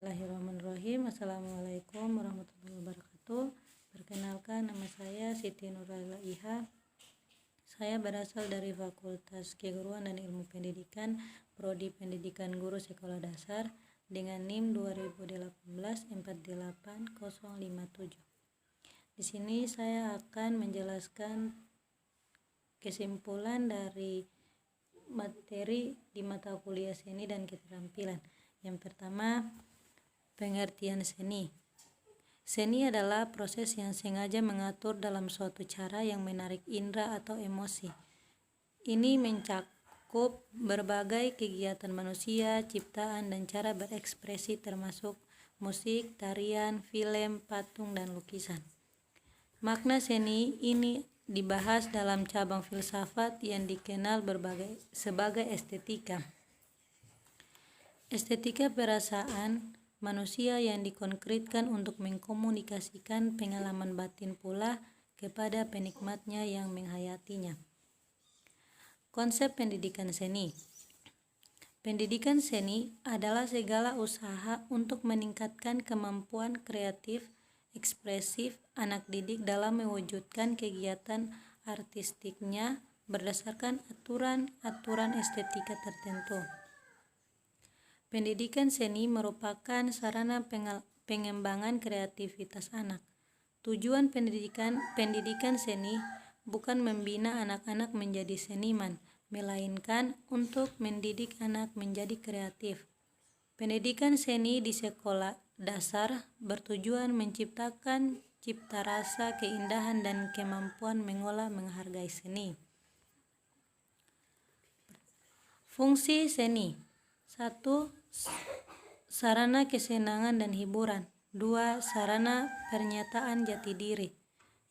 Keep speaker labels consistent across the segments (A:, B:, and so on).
A: Bismillahirrahmanirrahim. Assalamualaikum warahmatullahi wabarakatuh. Perkenalkan, nama saya Siti Nurhayla Iha. Saya berasal dari Fakultas Keguruan dan Ilmu Pendidikan, Prodi Pendidikan Guru Sekolah Dasar dengan NIM 2018-48057. Di sini saya akan menjelaskan kesimpulan dari materi di mata kuliah seni dan keterampilan. Yang pertama, pengertian seni. Seni adalah proses yang sengaja mengatur dalam suatu cara yang menarik indera atau emosi. Ini mencakup berbagai kegiatan manusia, ciptaan, dan cara berekspresi termasuk musik, tarian, film, patung, dan lukisan. Makna seni ini dibahas dalam cabang filsafat yang dikenal sebagai estetika. Estetika perasaan manusia yang dikonkretkan untuk mengkomunikasikan pengalaman batin pula kepada penikmatnya yang menghayatinya. Konsep pendidikan seni. Pendidikan seni adalah segala usaha untuk meningkatkan kemampuan kreatif, ekspresif anak didik dalam mewujudkan kegiatan artistiknya berdasarkan aturan-aturan estetika tertentu. Pendidikan seni merupakan sarana pengembangan kreativitas anak. Tujuan pendidikan seni bukan membina anak-anak menjadi seniman, melainkan untuk mendidik anak menjadi kreatif. Pendidikan seni di sekolah dasar bertujuan menciptakan cipta rasa keindahan dan kemampuan mengolah menghargai seni. Fungsi seni. 1. Sarana kesenangan dan hiburan. 2. Sarana pernyataan jati diri.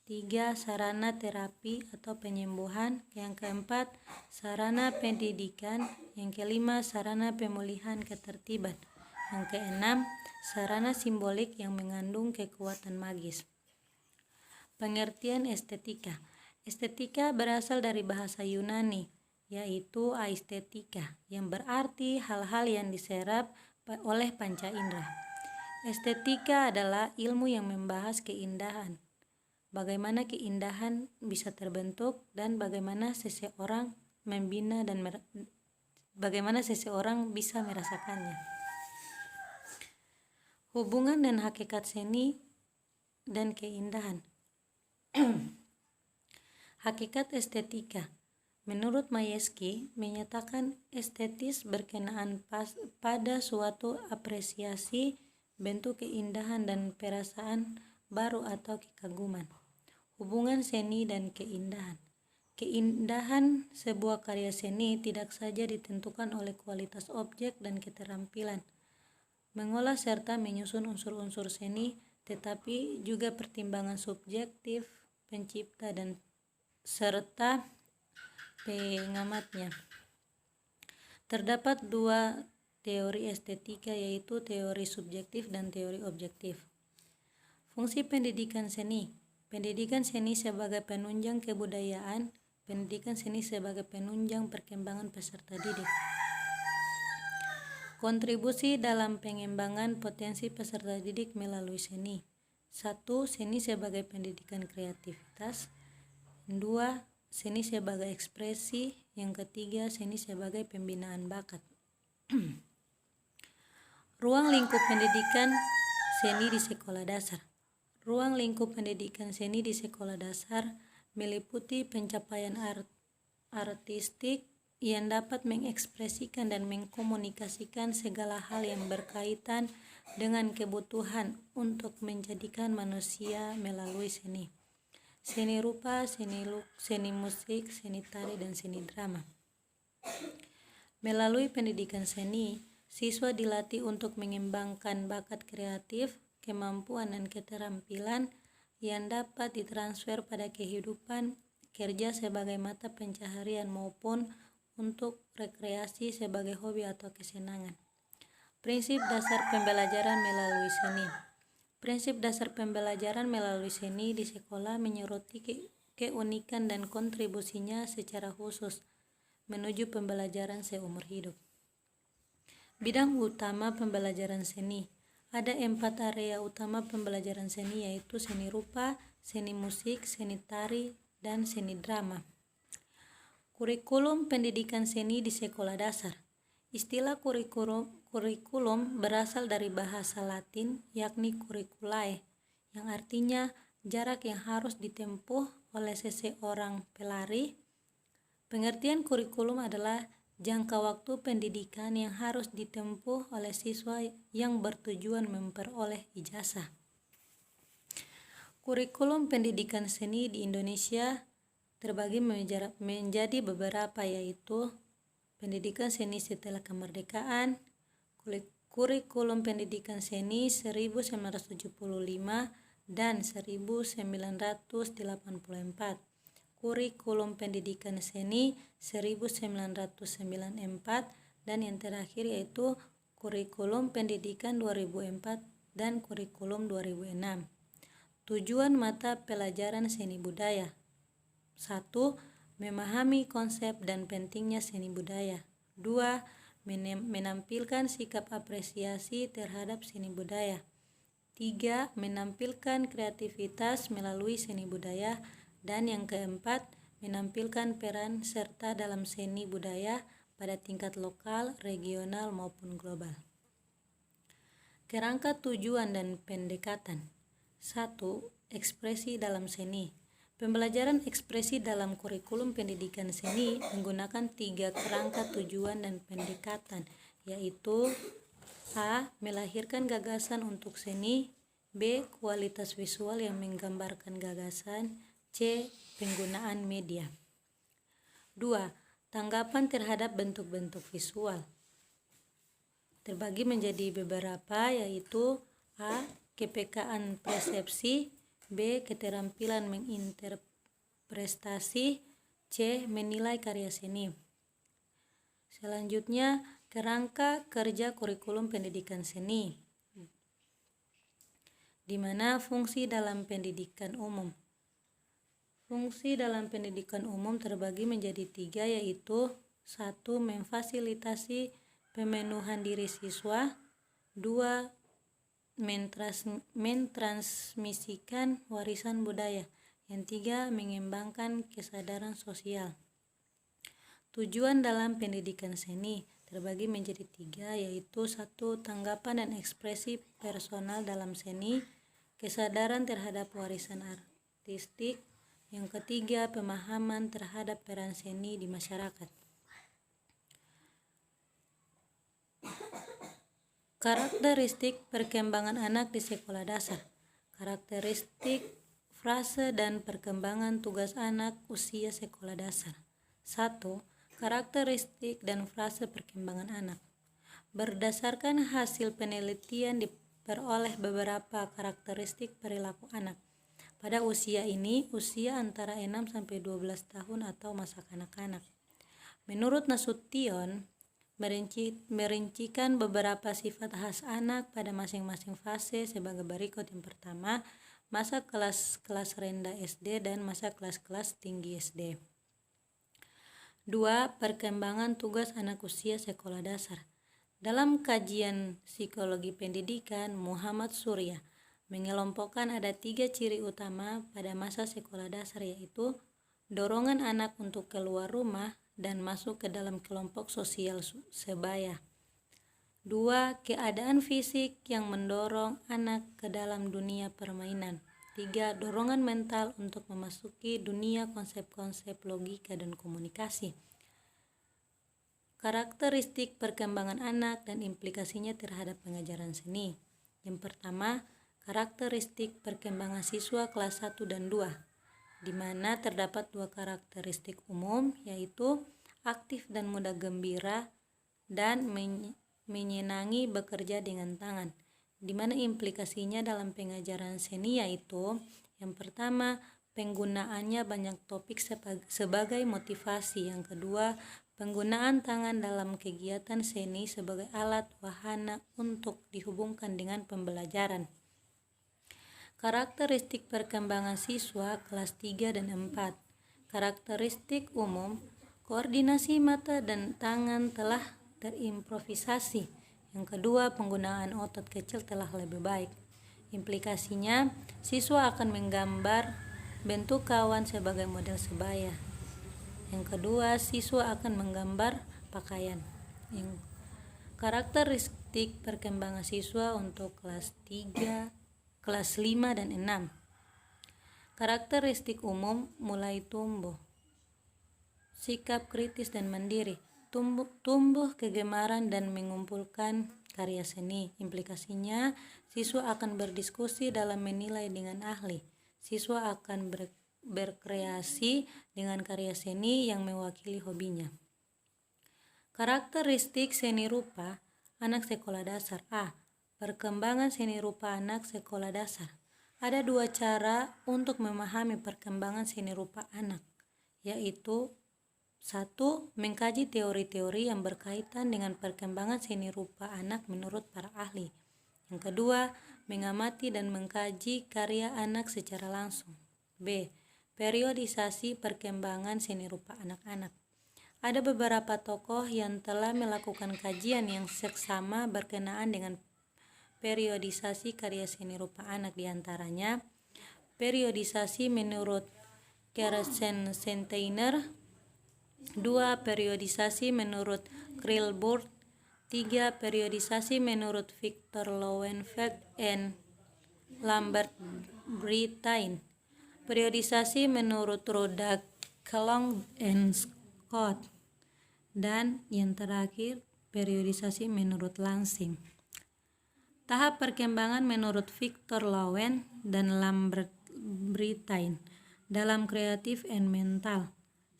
A: 3. Sarana terapi atau penyembuhan. Yang keempat, sarana pendidikan. Yang kelima, sarana pemulihan ketertiban. Yang keenam, sarana simbolik yang mengandung kekuatan magis. Pengertian estetika. Estetika berasal dari bahasa Yunani, yaitu aesthetika, yang berarti hal-hal yang diserap oleh panca indera. Estetika adalah ilmu yang membahas keindahan, bagaimana keindahan bisa terbentuk dan bagaimana seseorang membina dan bagaimana seseorang bisa merasakannya. Hubungan dan hakikat seni dan keindahan. Hakikat estetika. Menurut Mayeski, menyatakan estetis berkenaan pada suatu apresiasi, bentuk keindahan dan perasaan baru atau kekaguman. Hubungan seni dan keindahan. Keindahan sebuah karya seni tidak saja ditentukan oleh kualitas objek dan keterampilan mengolah serta menyusun unsur-unsur seni, tetapi juga pertimbangan subjektif pencipta dan serta pengamatnya. Terdapat dua teori estetika, yaitu teori subjektif dan teori objektif. Fungsi pendidikan seni. Pendidikan seni sebagai penunjang kebudayaan, pendidikan seni sebagai penunjang perkembangan peserta didik. Kontribusi dalam pengembangan potensi peserta didik melalui seni. 1. Seni sebagai pendidikan kreativitas. 2. Seni sebagai ekspresi. Yang ketiga, seni sebagai pembinaan bakat. Ruang lingkup pendidikan seni di sekolah dasar. Ruang lingkup pendidikan seni di sekolah dasar meliputi pencapaian artistik yang dapat mengekspresikan dan mengkomunikasikan segala hal yang berkaitan dengan kebutuhan untuk menjadikan manusia melalui seni. Seni rupa, seni musik, seni tari, dan seni drama. Melalui pendidikan seni, siswa dilatih untuk mengembangkan bakat kreatif, kemampuan dan keterampilan yang dapat ditransfer pada kehidupan kerja sebagai mata pencaharian maupun untuk rekreasi sebagai hobi atau kesenangan. Prinsip dasar pembelajaran melalui seni. Prinsip dasar pembelajaran melalui seni di sekolah menyoroti keunikan dan kontribusinya secara khusus menuju pembelajaran seumur hidup. Bidang utama pembelajaran seni Ada 4 area utama pembelajaran seni, yaitu seni rupa, seni musik, seni tari, dan seni drama. Kurikulum pendidikan seni di sekolah dasar. Istilah kurikulum berasal dari bahasa Latin, yakni curriculae, yang artinya jarak yang harus ditempuh oleh seseorang pelari. Pengertian kurikulum adalah jangka waktu pendidikan yang harus ditempuh oleh siswa yang bertujuan memperoleh ijazah. Kurikulum pendidikan seni di Indonesia terbagi menjadi beberapa, yaitu pendidikan seni setelah kemerdekaan, kurikulum pendidikan seni 1975 dan 1984. Kurikulum pendidikan seni 1994 dan yang terakhir yaitu kurikulum pendidikan 2004 dan kurikulum 2006. Tujuan mata pelajaran seni budaya. 1. Memahami konsep dan pentingnya seni budaya. 2. Menampilkan sikap apresiasi terhadap seni budaya. 3. Menampilkan kreativitas melalui seni budaya. Dan yang keempat, menampilkan peran serta dalam seni budaya pada tingkat lokal, regional, maupun global. Kerangka tujuan dan pendekatan. 1. Ekspresi dalam seni. Pembelajaran ekspresi dalam kurikulum pendidikan seni menggunakan 3 kerangka tujuan dan pendekatan, yaitu A. Melahirkan gagasan untuk seni. B. Kualitas visual yang menggambarkan gagasan. C. Penggunaan media. 2. Tanggapan terhadap bentuk-bentuk visual terbagi menjadi beberapa, yaitu A. Kepekaan persepsi. B. Keterampilan menginterpretasi. C. Menilai karya seni. Selanjutnya, kerangka kerja kurikulum pendidikan seni, di mana fungsi dalam pendidikan umum. Fungsi dalam pendidikan umum terbagi menjadi 3, yaitu 1. Memfasilitasi pemenuhan diri siswa. 2. Mentransmisikan warisan budaya. Yang 3. Mengembangkan kesadaran sosial. Tujuan dalam pendidikan seni terbagi menjadi 3, yaitu 1. Tanggapan dan ekspresi personal dalam seni. Kesadaran terhadap warisan artistik. Yang ketiga, pemahaman terhadap peran seni di masyarakat. Karakteristik perkembangan anak di sekolah dasar. Karakteristik, frase, dan perkembangan tugas anak usia sekolah dasar. 1. Karakteristik dan frase perkembangan anak. Berdasarkan hasil penelitian diperoleh beberapa karakteristik perilaku anak pada usia ini, usia antara 6-12 tahun atau masa kanak-kanak. Menurut Nasution, merincikan beberapa sifat khas anak pada masing-masing fase sebagai berikut. Yang pertama, masa kelas rendah SD dan masa kelas tinggi SD. 2. Perkembangan tugas anak usia sekolah dasar. Dalam kajian psikologi pendidikan, Muhammad Surya mengelompokkan ada 3 ciri utama pada masa sekolah dasar, yaitu dorongan anak untuk keluar rumah dan masuk ke dalam kelompok sosial sebaya. 2. Keadaan fisik yang mendorong anak ke dalam dunia permainan. 3. Dorongan mental untuk memasuki dunia konsep-konsep logika dan komunikasi. Karakteristik perkembangan anak dan implikasinya terhadap pengajaran seni. Yang pertama, karakteristik perkembangan siswa kelas 1 dan 2, di mana terdapat 2 karakteristik umum, yaitu aktif dan mudah gembira dan menyenangi bekerja dengan tangan, di mana implikasinya dalam pengajaran seni yaitu yang pertama, penggunaannya banyak topik sebagai motivasi. Yang kedua, penggunaan tangan dalam kegiatan seni sebagai alat wahana untuk dihubungkan dengan pembelajaran. Karakteristik perkembangan siswa kelas 3 dan 4. Karakteristik umum, koordinasi mata dan tangan telah terimprovisasi. Yang kedua, penggunaan otot kecil telah lebih baik. Implikasinya, siswa akan menggambar bentuk kawan sebagai model sebaya. Yang kedua, siswa akan menggambar pakaian. Karakteristik perkembangan siswa untuk kelas 3, kelas 5 dan 6. Karakteristik umum mulai tumbuh. Sikap kritis dan mandiri. Tumbuh kegemaran dan mengumpulkan karya seni. Implikasinya, siswa akan berdiskusi dalam menilai dengan ahli. Siswa akan berkreasi dengan karya seni yang mewakili hobinya. Karakteristik seni rupa anak sekolah dasar. A. Perkembangan seni rupa anak sekolah dasar. Ada 2 cara untuk memahami perkembangan seni rupa anak, yaitu 1. Mengkaji teori-teori yang berkaitan dengan perkembangan seni rupa anak menurut para ahli. Yang kedua, mengamati dan mengkaji karya anak secara langsung. B. Periodisasi perkembangan seni rupa anak-anak. Ada beberapa tokoh yang telah melakukan kajian yang seksama berkenaan dengan periodisasi karya seni rupa anak, diantaranya periodisasi menurut Kersensteiner, 2. Periodisasi menurut Krilburt, 3. Periodisasi menurut Victor Lowenfeld and Lambert Brittain, periodisasi menurut Rhoda Kellogg and Scott, dan yang terakhir periodisasi menurut Lansing. Tahap perkembangan menurut Victor Lowen dan Lambert Brittain dalam kreatif and mental.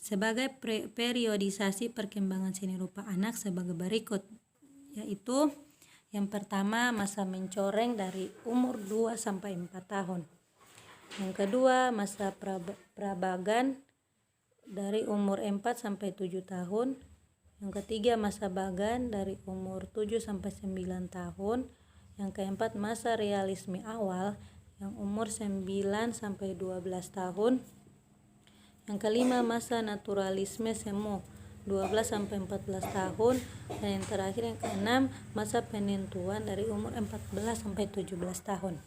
A: Sebagai periodisasi perkembangan seni rupa anak sebagai berikut, yaitu yang pertama, masa mencoreng dari umur 2 sampai 4 tahun. Yang kedua, masa prabagan dari umur 4 sampai 7 tahun. Yang ketiga, masa bagan dari umur 7 sampai 9 tahun. Yang keempat, masa realisme awal yang umur 9 sampai 12 tahun. Yang kelima, masa naturalisme semu 12 sampai 14 tahun. Dan yang terakhir, yang keenam, masa penentuan dari umur 14 sampai 17 tahun.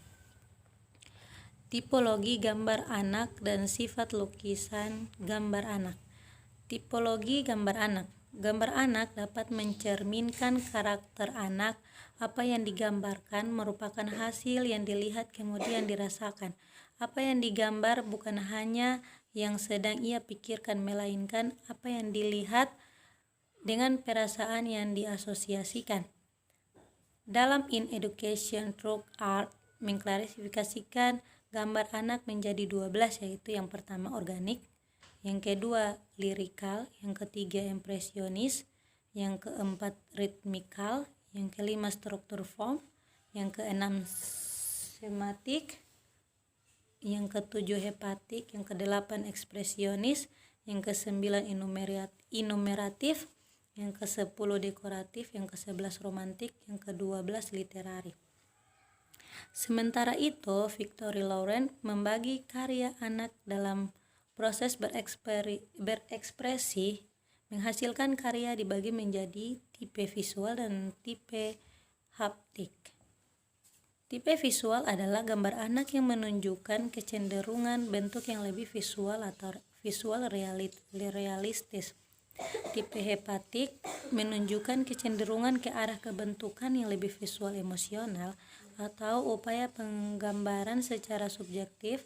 A: Tipologi gambar anak dan sifat lukisan gambar anak. Tipologi gambar anak. Gambar anak dapat mencerminkan karakter anak. Apa yang digambarkan merupakan hasil yang dilihat kemudian dirasakan. Apa yang digambar bukan hanya yang sedang ia pikirkan, melainkan apa yang dilihat dengan perasaan yang diasosiasikan. Dalam In Education Through Art mengklasifikasikan gambar anak menjadi 12, yaitu yang pertama organik, yang kedua lirikal, yang ketiga impresionis, yang keempat ritmikal, yang kelima struktur form, yang keenam sematik, yang ketujuh hepatik, yang kedelapan ekspresionis, yang kesembilan enumeratif, yang ke-10 dekoratif, yang ke-11 romantik, yang ke-12 literari. Sementara itu, Victor Lowen membagi karya anak dalam proses berekspresi, menghasilkan karya dibagi menjadi tipe visual dan tipe haptik. Tipe visual adalah gambar anak yang menunjukkan kecenderungan bentuk yang lebih visual atau visual realistis. Tipe hepatik menunjukkan kecenderungan ke arah kebentukan yang lebih visual emosional atau upaya penggambaran secara subjektif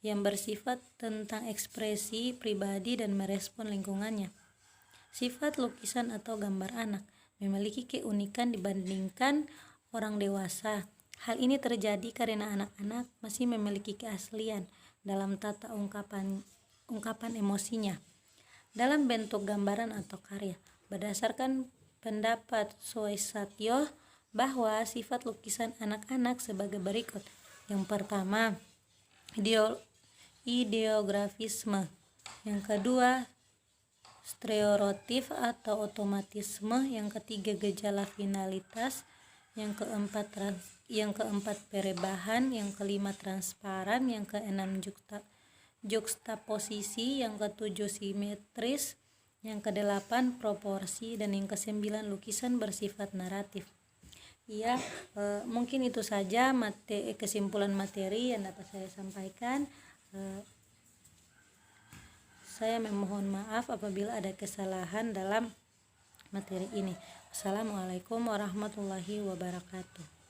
A: yang bersifat tentang ekspresi pribadi dan merespon lingkungannya. Sifat lukisan atau gambar anak memiliki keunikan dibandingkan orang dewasa. Hal ini terjadi karena anak-anak masih memiliki keaslian dalam tata ungkapan emosinya dalam bentuk gambaran atau karya. Berdasarkan pendapat Soesatyo bahwa sifat lukisan anak-anak sebagai berikut. Yang pertama, ideografisme. Yang kedua, stereotip atau otomatisme. Yang ketiga, gejala finalitas. Yang keempat perubahan. Yang kelima, transparan. Yang keenam, juxtaposisi. Yang ketujuh, simetris. Yang kedelapan, proporsi. Dan yang kesembilan, lukisan bersifat naratif. Ya, mungkin itu saja kesimpulan materi yang dapat saya sampaikan. Saya memohon maaf apabila ada kesalahan dalam materi ini. Assalamualaikum warahmatullahi wabarakatuh.